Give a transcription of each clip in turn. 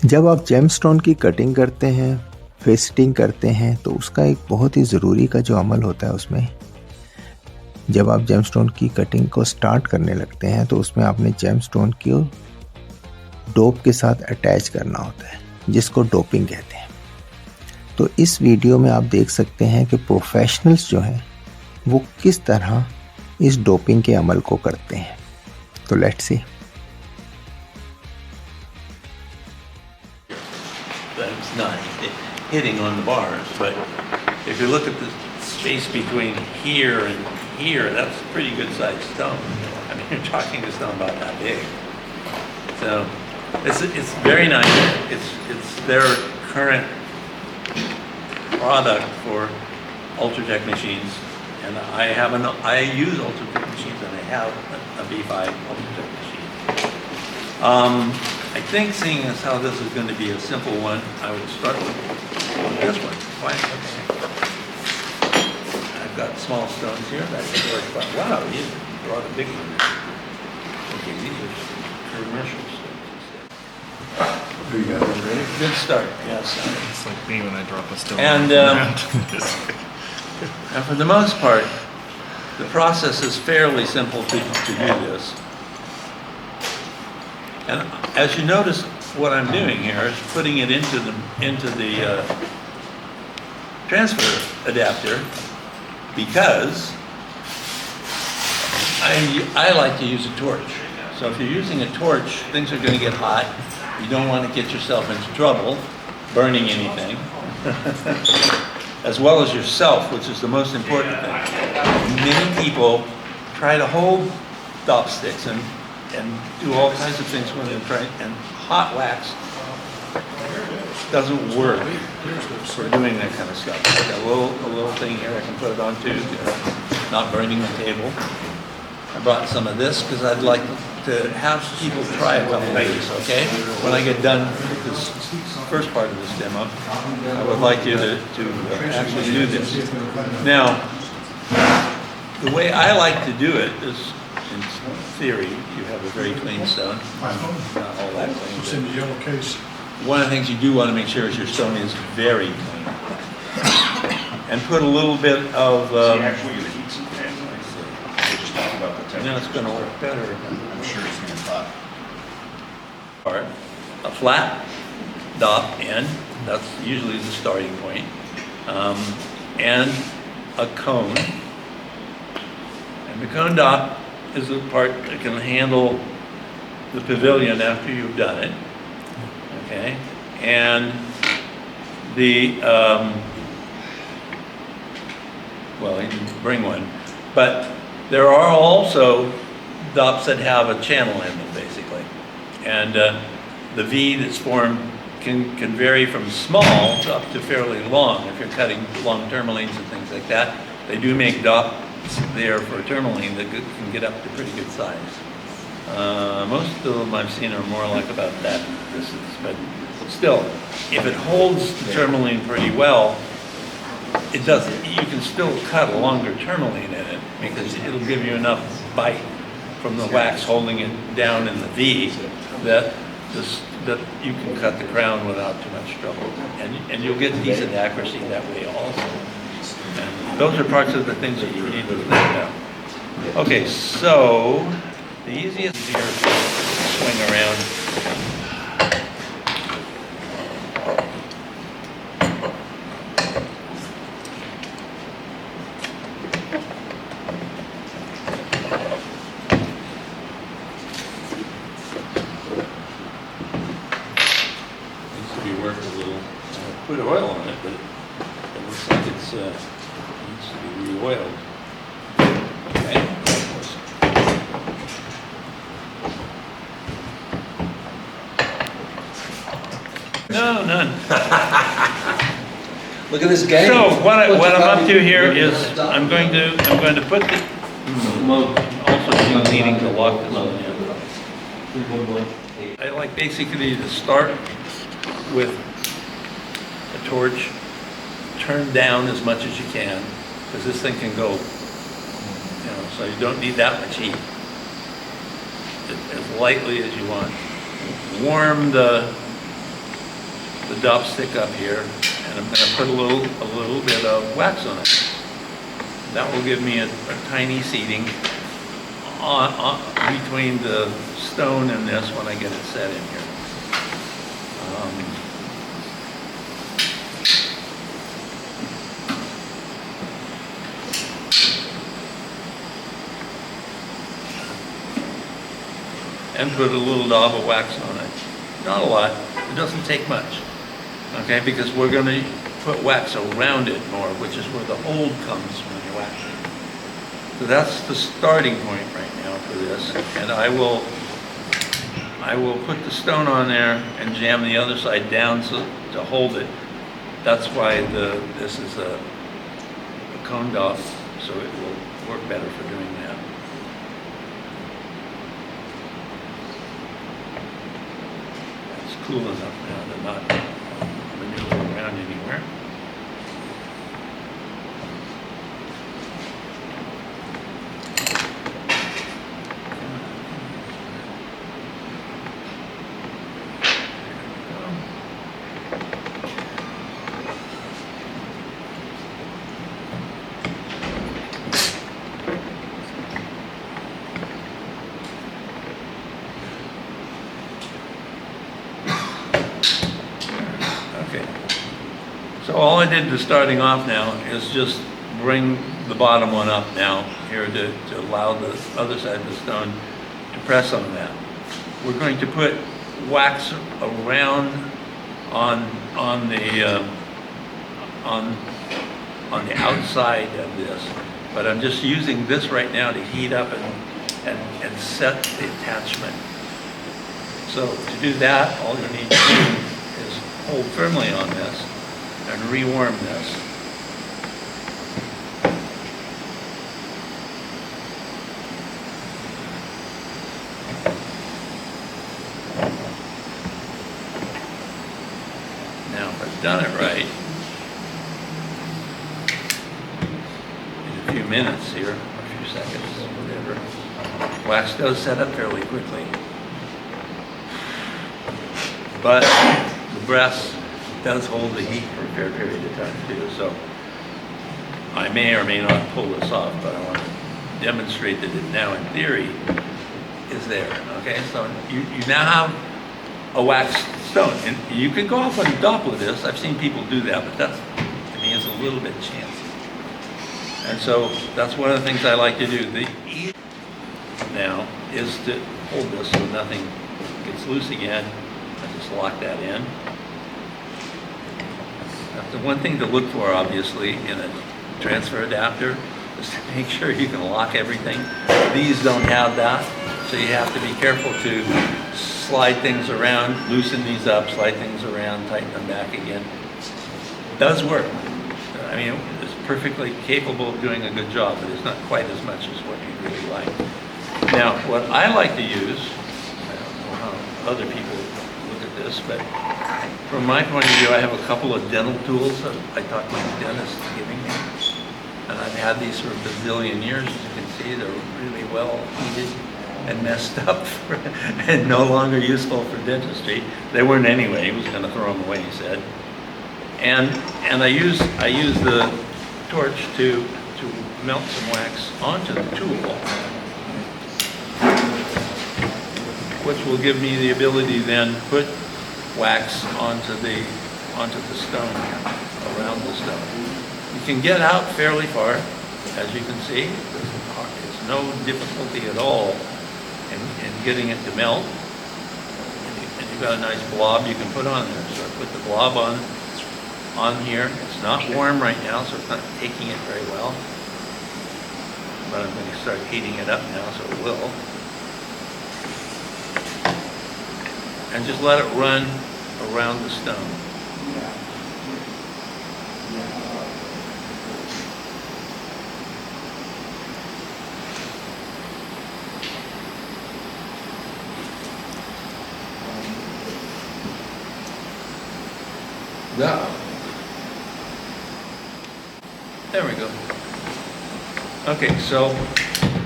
जब आप जेमस्टोन की कटिंग करते हैं, फेस्टिंग करते हैं, तो उसका एक बहुत ही ज़रूरी का जो अमल होता है उसमें, जब आप जेमस्टोन की कटिंग को स्टार्ट करने लगते हैं तो उसमें आपने जेमस्टोन को डोप के साथ अटैच करना होता है, जिसको डोपिंग कहते हैं। तो इस वीडियो में आप देख सकते हैं कि प्रोफेशनल्स जो हैं वो किस तरह इस डोपिंग के अमल को करते हैं। तो let's see. That's not hitting on the bars, but if you look at the space between here and here, that's a pretty good sized stone. I mean, you're talking a stone about that big. So it's very nice. It's their current product for Ultratech machines, and I use Ultratech machines, and I have a B5 Ultratech machine. I think, seeing as how this is going to be a simple one, I would start with this one. Why? Okay. I've got small stones here. That could work quite. Wow, you brought a big one. Okay, these are commercial stones instead. There you go. Ready? Good start. Yes. It's like me when I drop a stone. And and for the most part, the process is fairly simple to do this. And as you notice, what I'm doing here is putting it into the transfer adapter, because I like to use a torch. So if you're using a torch, things are going to get hot. You don't want to get yourself into trouble burning anything, as well as yourself, which is the most important thing. Many people try to hold dop sticks and do all kinds of things when they're trying, and hot wax doesn't work for doing that kind of stuff. I got a little thing here I can put it on too, not burning the table. I brought some of this because I'd like to have people try a couple of these, okay? When I get done with this first part of this demo, I would like you to actually do this. Now, the way I like to do it is, in theory, you have a very clean stone. Not all that clean. It's in the yellow case. One of the things you do want to make sure is your stone is very clean. And put a little bit of... actually going to heat some things. We're just talking about the temperature. Now it's going to work better. I'm sure it's going to hot. A flat dop end, that's usually the starting point, and a cone. And the cone dop is the part that can handle the pavilion after you've done it, okay? And the, well, you can bring one, but there are also dops that have a channel in them, basically. And the V that's formed can vary from small up to fairly long. If you're cutting long tourmalines and things like that, they do make dops there for tourmaline that can get up to pretty good size. Most of them I've seen are more like about that distance, but still, if it holds the tourmaline pretty well, it doesn't. You can still cut a longer tourmaline in it because it'll give you enough bite from the wax holding it down in the V that you can cut the crown without too much trouble, and you'll get decent accuracy that way also. And those are parts of the things that you need to think about. Okay, so the easiest here is to swing around. Needs to be worked a little. I put oil on it, but it looks like it's needs to be re-oiled. Okay. No, none. Look at this game. So what I'm up to here is I'm going to put the also needing to lock this on in. I like basically to start with a torch, turn down as much as you can, because this thing can go, so you don't need that much heat. As lightly as you want. Warm the the dop stick up here, and I'm going to put a little bit of wax on it. That will give me a tiny seating between the stone and this when I get it set in here. And put a little daub of wax on it. Not a lot, it doesn't take much, okay? Because we're gonna put wax around it more, which is where the hold comes when you wax it. So that's the starting point right now for this. And I will put the stone on there and jam the other side down to hold it. That's why this is a cone daub, so it will work better for doing that. Cool enough now to not maneuver around anywhere. So all I did to starting off now is just bring the bottom one up now here to allow the other side of the stone to press on that. We're going to put wax around on the outside of this, but I'm just using this right now to heat up and set the attachment. So to do that, all you need to do is hold firmly on this and rewarm this. Now, if I've done it right, in a few minutes here, or a few seconds, whatever, wax does set up fairly quickly. But the brass does hold the heat for a fair period of time too, so I may or may not pull this off, but I want to demonstrate that it now in theory is there, okay? So you now have a waxed stone, and you can go off on a dop with this. I've seen people do that, but that's, to me, is a little bit chancy. And so that's one of the things I like to do. The easy now is to hold this so nothing gets loose again. I just lock that in. The one thing to look for, obviously, in a transfer adapter is to make sure you can lock everything. These don't have that, so you have to be careful to slide things around, loosen these up, slide things around, tighten them back again. It does work. I mean, it's perfectly capable of doing a good job, but it's not quite as much as what you really like. Now, what I like to use, I don't know how other people look at this, but from my point of view, I have a couple of dental tools that I talk to my dentist giving me. And I've had these for a bazillion years. As you can see, they're really well heated and messed up and no longer useful for dentistry. They weren't anyway. He was going to throw them away, he said. And I use the torch to melt some wax onto the tool, which will give me the ability to then put wax onto the stone, around the stone. You can get out fairly far, as you can see. There's no difficulty at all in getting it to melt. And you've got a nice blob you can put on there. So I put the blob on here. It's not warm right now, so it's not taking it very well. But I'm going to start heating it up now, so it will. And just let it run around the stone. Now, there we go. Okay, so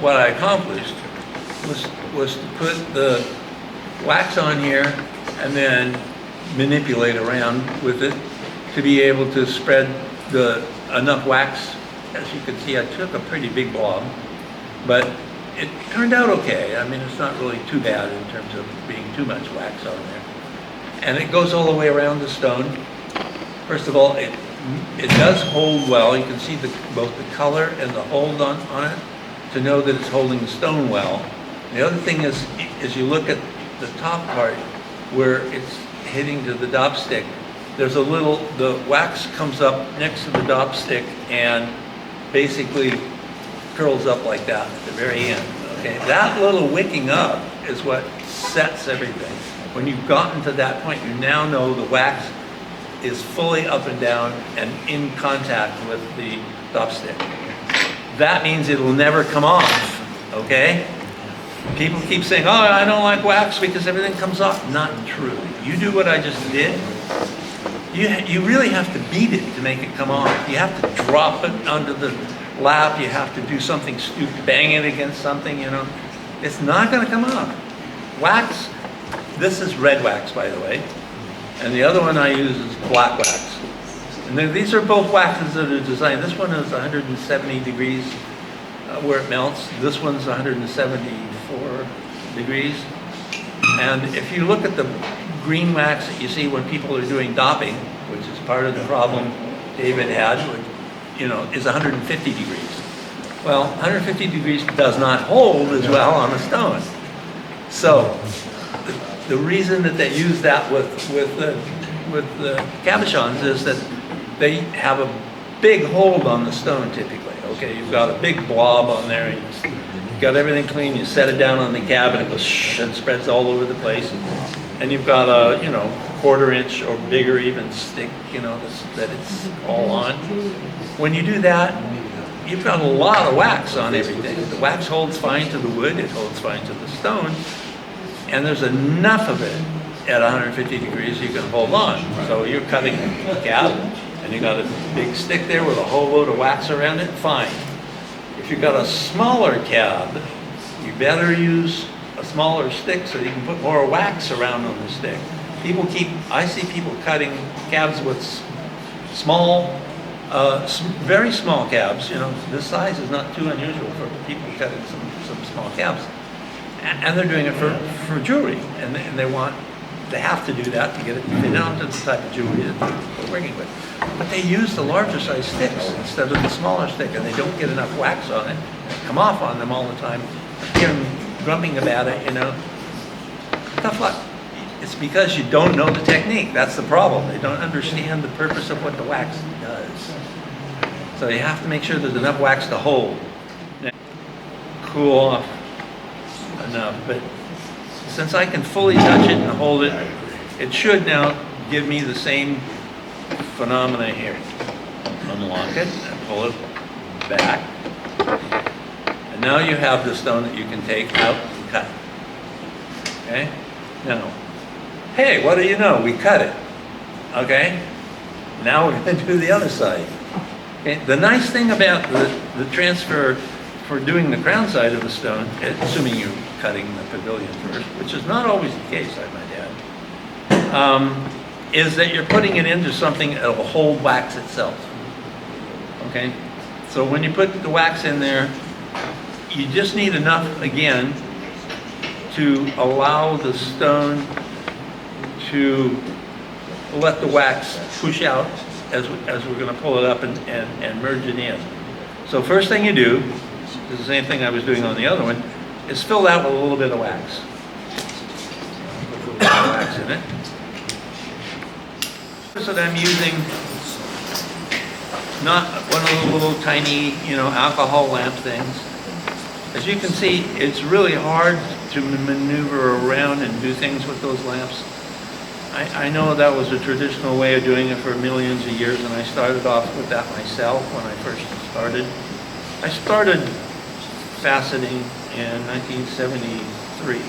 what I accomplished was to put the wax on here and then manipulate around with it to be able to spread enough wax. As you can see, I took a pretty big blob, but it turned out okay. I mean, it's not really too bad in terms of being too much wax on there. And it goes all the way around the stone. First of all, it does hold well. You can see both the color and the hold on it to know that it's holding the stone well. The other thing is you look at the top part where it's hitting to the dop stick, there's the wax comes up next to the dop stick and basically curls up like that at the very end. Okay, that little wicking up is what sets everything. When you've gotten to that point, you now know the wax is fully up and down and in contact with the dop stick. That means it will never come off, okay? People keep saying, oh, I don't like wax because everything comes off. Not true. You do what I just did, you really have to beat it to make it come off. You have to drop it under the lap. You have to do something stupid, bang it against something, you know. It's not going to come off. Wax, this is red wax, by the way. And the other one I use is black wax. And these are both waxes that are designed. This one is 170 degrees where it melts. This one's 174 degrees. And if you look at the green wax that you see when people are doing dopping, which is part of the problem David had, which, you know, is 150 degrees. Well, 150 degrees does not hold as well on a stone. So the reason that they use that with the cabochons is that they have a big hold on the stone typically. Okay, you've got a big blob on there, and you've got everything clean, you set it down on the cab and it goes shh and spreads all over the place. And you've got a, you know, 1/4 inch or bigger even stick, you know, that it's all on. When you do that, you've got a lot of wax on everything. The wax holds fine to the wood, it holds fine to the stone, and there's enough of it at 150 degrees you can hold on. So you're cutting a cab, and you got a big stick there with a whole load of wax around it, fine. If you've got a smaller cab, you better use a smaller stick so you can put more wax around on the stick. I see people cutting cabs with small, very small cabs. You know, this size is not too unusual for people cutting some small cabs. And they're doing it for jewelry, and they have to do that to get it to fit onto the type of jewelry that they're working with. But they use the larger size sticks instead of the smaller stick, and they don't get enough wax on it. They come off on them all the time. I hear them grumping about it, you know. Tough luck. It's because you don't know the technique. That's the problem. They don't understand the purpose of what the wax does. So you have to make sure there's enough wax to hold. Cool off enough, but since I can fully touch it and hold it, it should now give me the same phenomena here. Unlock it and pull it back. And now you have the stone that you can take out and cut. Okay? Now, hey, what do you know? We cut it. Okay? Now we're going to do the other side. Okay? The nice thing about the transfer for doing the crown side of the stone, assuming you're cutting the pavilion first, which is not always the case, I might add, is that you're putting it into something that will hold wax itself. Okay? So when you put the wax in there, you just need enough, again, to allow the stone to let the wax push out as we're going to pull it up and merge it in. So first thing you do, is the same thing I was doing on the other one, is fill that with a little bit of wax. Put a little bit of wax in it. So that I'm using not one of the little tiny, you know, alcohol lamp things. As you can see, it's really hard to maneuver around and do things with those lamps. I know that was a traditional way of doing it for millions of years, and I started off with that myself when I first started. I started faceting in 1973,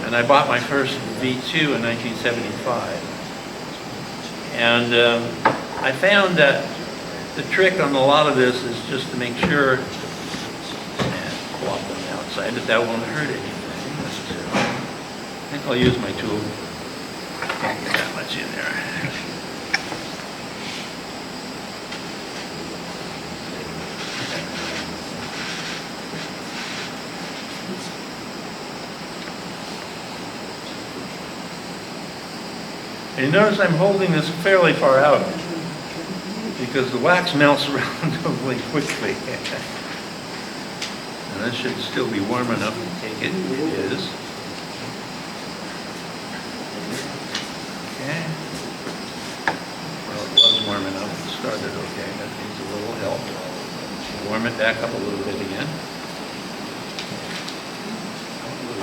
and I bought my first V2 in 1975. And I found that the trick on a lot of this is just to make sure, and pull off on the outside, that won't hurt anything necessarily. I think I'll use my tool. get that much in there. And you notice I'm holding this fairly far out because the wax melts relatively quickly. And this should still be warm enough to take it. It is. Okay. Well, it was warm enough. It started okay. That needs a little help. Warm it back up a little bit again.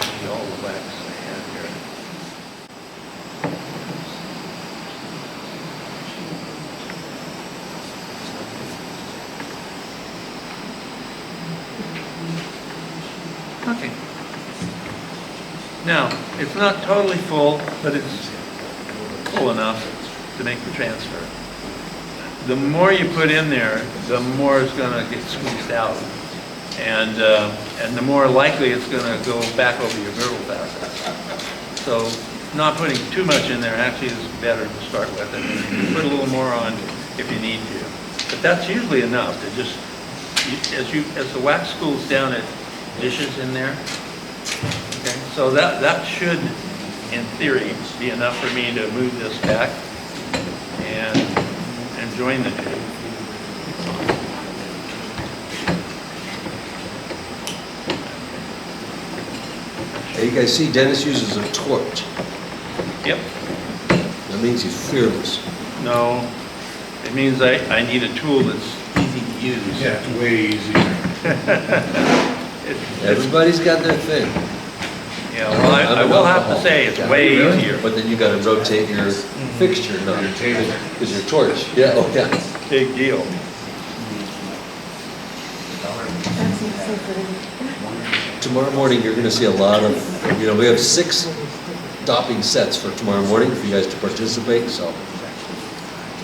See all the wax I have here. Okay. Now, it's not totally full, but it's full enough to make the transfer. The more you put in there, the more it's going to get squeezed out. And the more likely it's going to go back over your girdle facets. So not putting too much in there actually is better to start with. And you put a little more on if you need to. But that's usually enough to just, as the wax cools down, it dishes in there. Okay, so that should, in theory, be enough for me to move this back and join the two. Hey, you guys see Dennis uses a torch. Yep. That means he's fearless. No, it means I need a tool that's easy to use. Yeah, it's way easier. Everybody's got their thing. Yeah, well, I will have to say it's way easier. But then you got to rotate your fixture, not Your table. because your torch. Yeah, oh yeah. Big deal. Tomorrow morning, you're going to see a lot of, we have 6 dopping sets for tomorrow morning for you guys to participate. So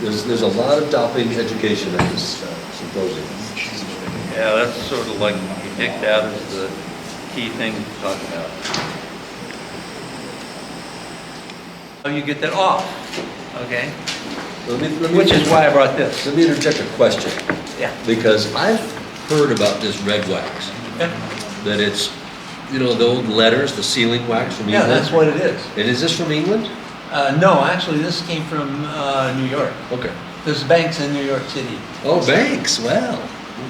there's a lot of dopping education at this symposium. Yeah, that's sort of like you picked out as the key thing to talk about. How you get that off, okay? Which is why I brought this. Let me interject a question. Yeah. Because I've heard about this red wax. Yeah. That it's, the old letters, the sealing wax from England. Yeah, that's what it is. And is this from England? No, actually, this came from New York. Okay. There's banks in New York City. Oh, banks, well,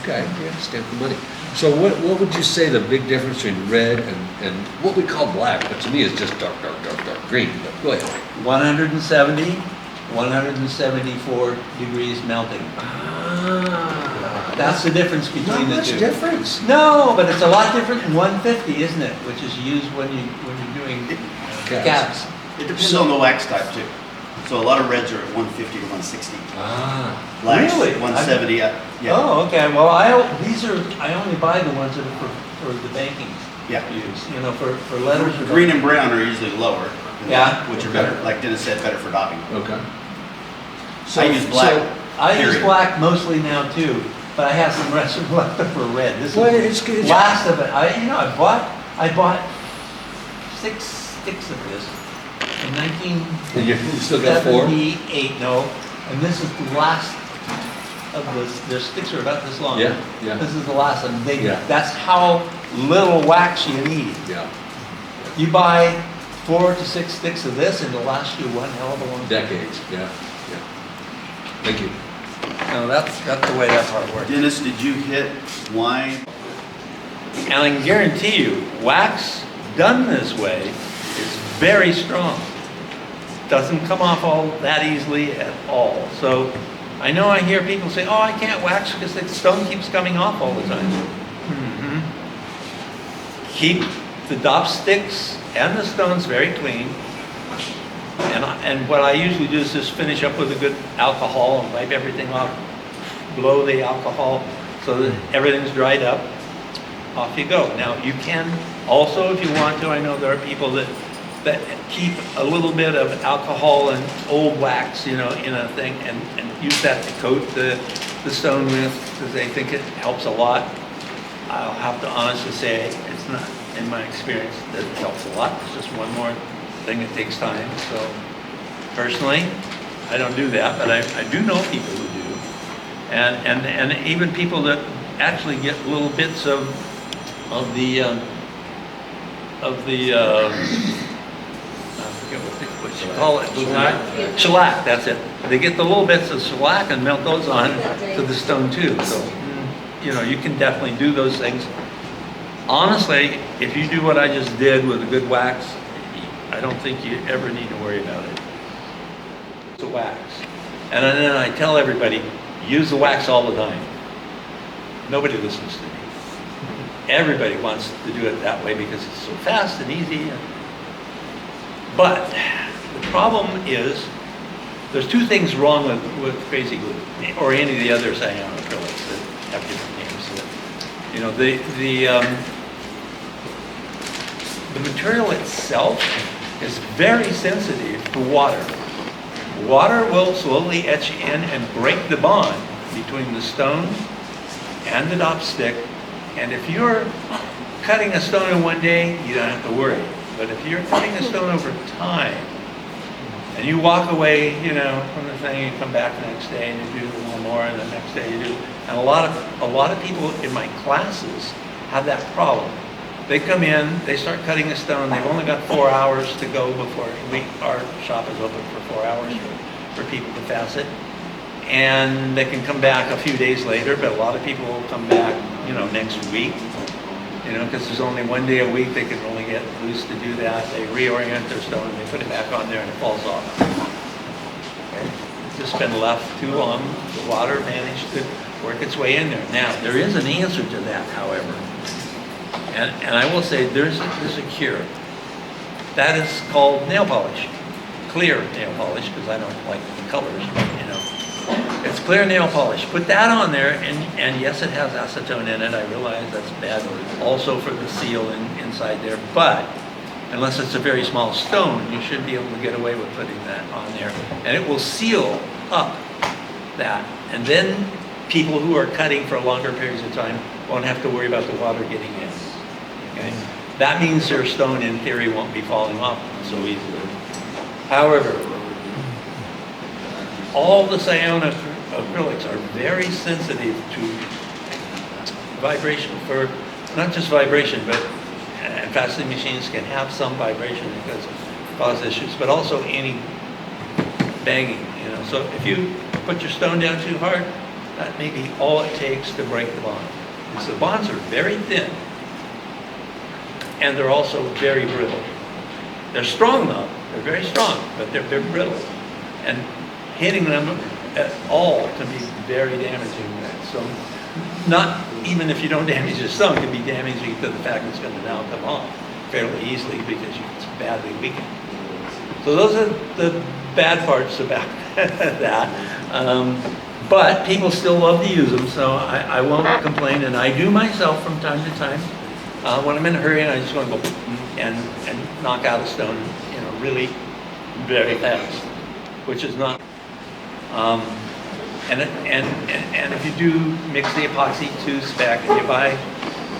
okay, yeah, stamp the money. So what would you say the big difference between red and what we call black, but to me it's just dark green, but go ahead. 170, 174 degrees melting. That's the difference between Not the much two. difference. No, but it's a lot different in 150, isn't it? Which is used when you're doing caps. It depends on the wax type too. So a lot of reds are at 150 to 160. Blacks, Really? 170. Yeah. Oh, okay. Well, I only buy the ones that are for the banking Yeah. use. For letters. or Green and brown are usually lower. Yeah. Which are better, like Dennis said, better for dopping. Okay. I use black. I use period. black mostly now too, but I have some rest left over red. This Well, is it's good. last of it. I bought 6 sticks of this in And you still got 4? 1978. No, and this is the last of this. Their sticks are about this long. Yeah, yeah. This is the last of them. Yeah. That's how little wax you need. Yeah. You buy 4 to 6 sticks of this, and it'll last you one hell of a long time. Decades, yeah. Thank you. No, that's the way that part works. Dennis, did you hit wine? And I can guarantee you, wax done this way is very strong. Doesn't come off all that easily at all. So I know I hear people say, oh, I can't wax because the stone keeps coming off all the time. Keep the dop sticks and the stones very clean. And what I usually do is just finish up with a good alcohol and wipe everything off, blow the alcohol so that everything's dried up. Off you go. Now you can also, if you want to, I know there are people that keep a little bit of alcohol and old wax, in a thing and use that to coat the stone with because they think it helps a lot. I'll have to honestly say it's not, in my experience, that it helps a lot. It's just one more thing that takes time. So Personally, I don't do that, but I do know people who do. And even people that actually get little bits of the I forget what you call it. Shellac, that's it. They get the little bits of shellac and melt those on to the stone too. So, you know, you can definitely do those things. Honestly, if you do what I just did with a good wax, I don't think you ever need to worry about it. It's a wax. And then I tell everybody, use the wax all the time. Nobody listens to me. Everybody wants to do it that way because it's so fast and easy. But the problem is, there's two things wrong with crazy glue, or any of the other cyanoacrylics that have different names. You know, the material itself is very sensitive to water. Water will slowly etch in and break the bond between the stone and the dop stick. And if you're cutting a stone in one day, you don't have to worry. But if you're cutting a stone over time, and you walk away, you know, from the thing, you come back the next day and you do a little more, and the next day you do. And a lot of people in my classes have that problem. They come in, they start cutting a stone, they've only got 4 hours to go before our shop is open for 4 hours for people to facet. And they can come back a few days later, but a lot of people will come back, you know, next week, you know, because there's only one day a week they can only get loose to do that. They reorient their stone and they put it back on there and it falls off. Okay? It's just been left too long. The water managed to work its way in there. Now, there is an answer to that, however. And I will say there's a cure. That is called nail polish. Clear nail polish, because I don't like the colors, you know. It's clear nail polish. Put that on there, and yes, it has acetone in it. I realize that's bad also for the seal inside there, but unless it's a very small stone, you should be able to get away with putting that on there. And it will seal up that. And then people who are cutting for longer periods of time won't have to worry about the water getting in. Okay? That means their stone, in theory, won't be falling off so easily. However, all the cyanoacrylics are very sensitive to vibration, for not just vibration, but and faceting machines can have some vibration because it causes issues, but also any banging, you know. So if you put your stone down too hard, that may be all it takes to break the bond. Because the bonds are very thin, and they're also very brittle. They're strong though, they're very strong, but they're brittle. And hitting them at all can be very damaging. So not even if you don't damage the stone, can be damaging to the fact it's going to now come off fairly easily because it's badly weakened. So those are the bad parts about that. But people still love to use them, so I won't complain, and I do myself from time to time. When I'm in a hurry and I just want to go and knock out a stone, you know, really very fast, which is not. And if you do mix the epoxy to spec and you buy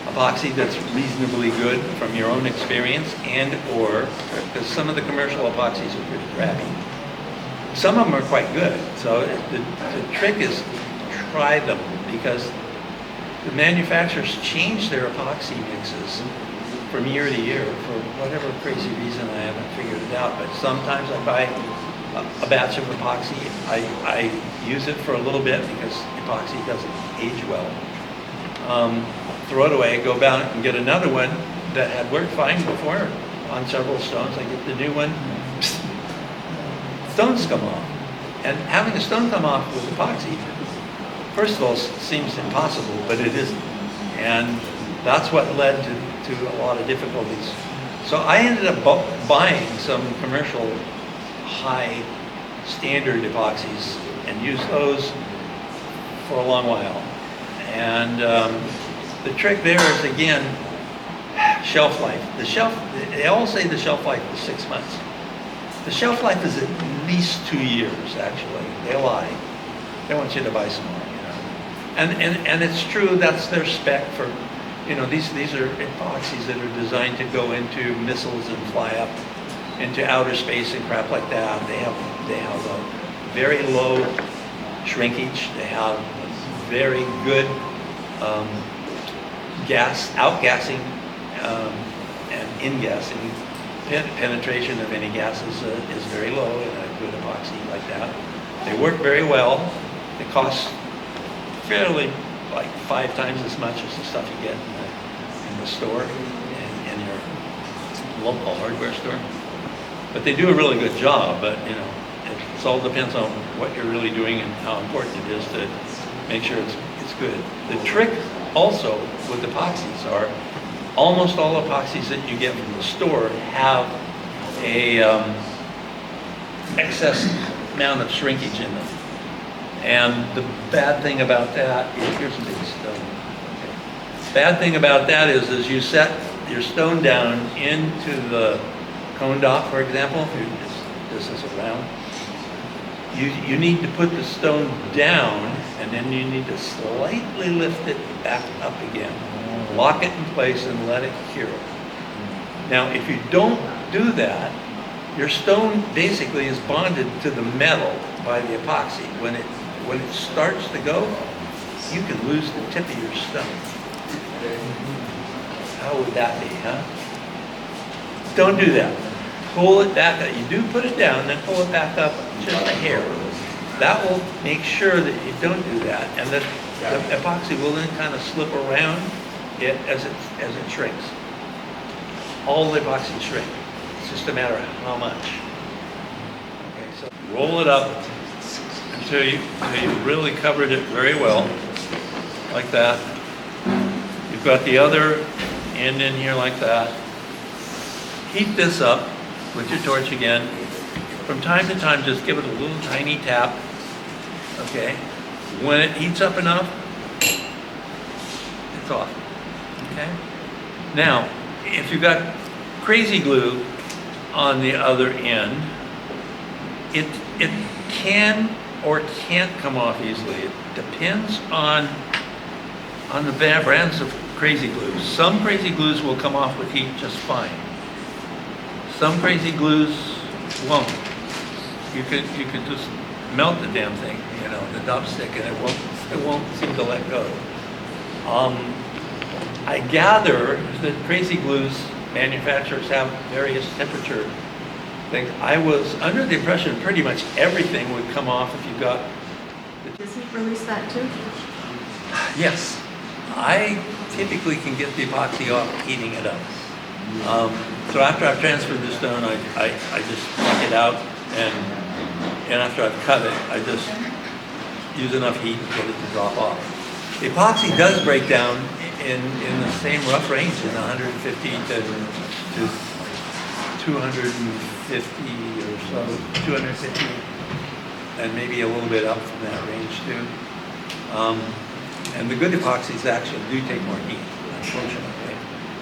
epoxy that's reasonably good from your own experience, and or because some of the commercial epoxies are pretty crappy. Some of them are quite good. So the trick is try them, because the manufacturers change their epoxy mixes from year to year for whatever crazy reason. I haven't figured it out, but sometimes I buy a batch of epoxy. I use it for a little bit because epoxy doesn't age well. Throw it away, go back and get another one that had worked fine before on several stones. I get the new one, stones come off. And having a stone come off with epoxy, first of all, seems impossible, but it isn't. And that's what led to a lot of difficulties. So I ended up buying some commercial high standard epoxies and used those for a long while. And the trick there is, again, shelf life. They all say the shelf life is 6 months. The shelf life is at least 2 years, actually. They lie. They want you to buy some more, you know. And it's true, that's their spec for, you know, these are epoxies that are designed to go into missiles and fly up into outer space and crap like that. They have a very low shrinkage. They have very good outgassing and in-gassing. Penetration of any gases is very low in a good epoxy like that. They work very well. They cost fairly like 5 times as much as the stuff you get in the store, in your local hardware store. But they do a really good job, but you know, it all depends on what you're really doing and how important it is to make sure it's good. The trick also with epoxies are almost all epoxies that you get from the store have a excess amount of shrinkage in them. And the bad thing about that is, here's a big stone. Okay. Bad thing about that is you set your stone down into the cone dot, for example, this is a round. You need to put the stone down, and then you need to slightly lift it back up again. Lock it in place and let it cure. Now, if you don't do that, your stone basically is bonded to the metal by the epoxy. When it starts to go, you can lose the tip of your stone. How would that be, huh? Don't do that. Pull it back up. You do put it down, then pull it back up just a hair. That will make sure that you don't do that, and that the epoxy will then kind of slip around it as it shrinks. All the epoxy shrink. It's just a matter of how much. Okay, so roll it up until you really covered it very well, like that. You've got the other end in here like that. Heat this up with your torch again. From time to time, just give it a little tiny tap. Okay. When it heats up enough, it's off. Okay. Now, if you've got crazy glue on the other end, it can or can't come off easily. It depends on the brands of crazy glue. Some crazy glues will come off with heat just fine. Some crazy glues won't. You could just melt the damn thing, you know, the dopstick, and it won't seem to let go. I gather that crazy glues manufacturers have various temperature things. I was under the impression pretty much everything would come off if you got. Does it release that too? Yes, I typically can get the epoxy off heating it up. So after I've transferred the stone, I just take it out, and after I've cut it, I just use enough heat to get it to drop off. The epoxy does break down in the same rough range, in 150 to 250 or so, 250, and maybe a little bit up from that range too. And the good epoxies actually do take more heat, unfortunately.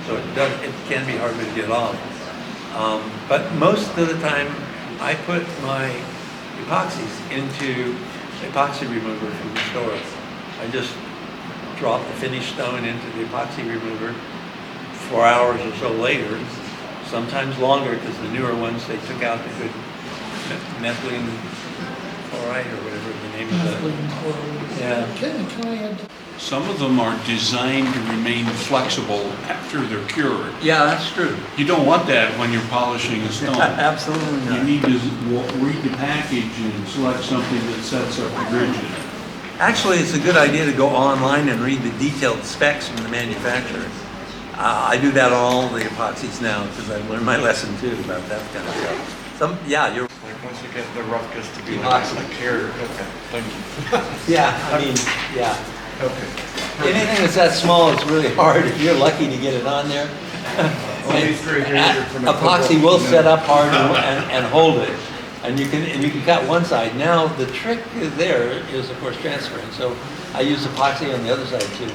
So it can be harder to get off. But most of the time, I put my epoxies into epoxy remover from the store. I just drop the finished stone into the epoxy remover 4 hours or so later, sometimes longer, because the newer ones, they took out the good methylene chloride or whatever the name of it. Yeah. Can I add? Some of them are designed to remain flexible after they're cured. Yeah, that's true. You don't want that when you're polishing a stone. Absolutely You not. need to read the package and select something that sets up the rigid. Actually, it's a good idea to go online and read the detailed specs from the manufacturer. I do that on all the epoxies now because I learned my lesson too about that kind of stuff. You're. Like once you get the rough gets to be Epoxy. like here. Okay, thank you. Yeah, I mean, yeah. Okay. Anything that's that small, it's really hard. If you're lucky to get it on there. Epoxy will set up hard and hold it, and you can cut one side. Now the trick there is, of course, transferring. So I use epoxy on the other side too.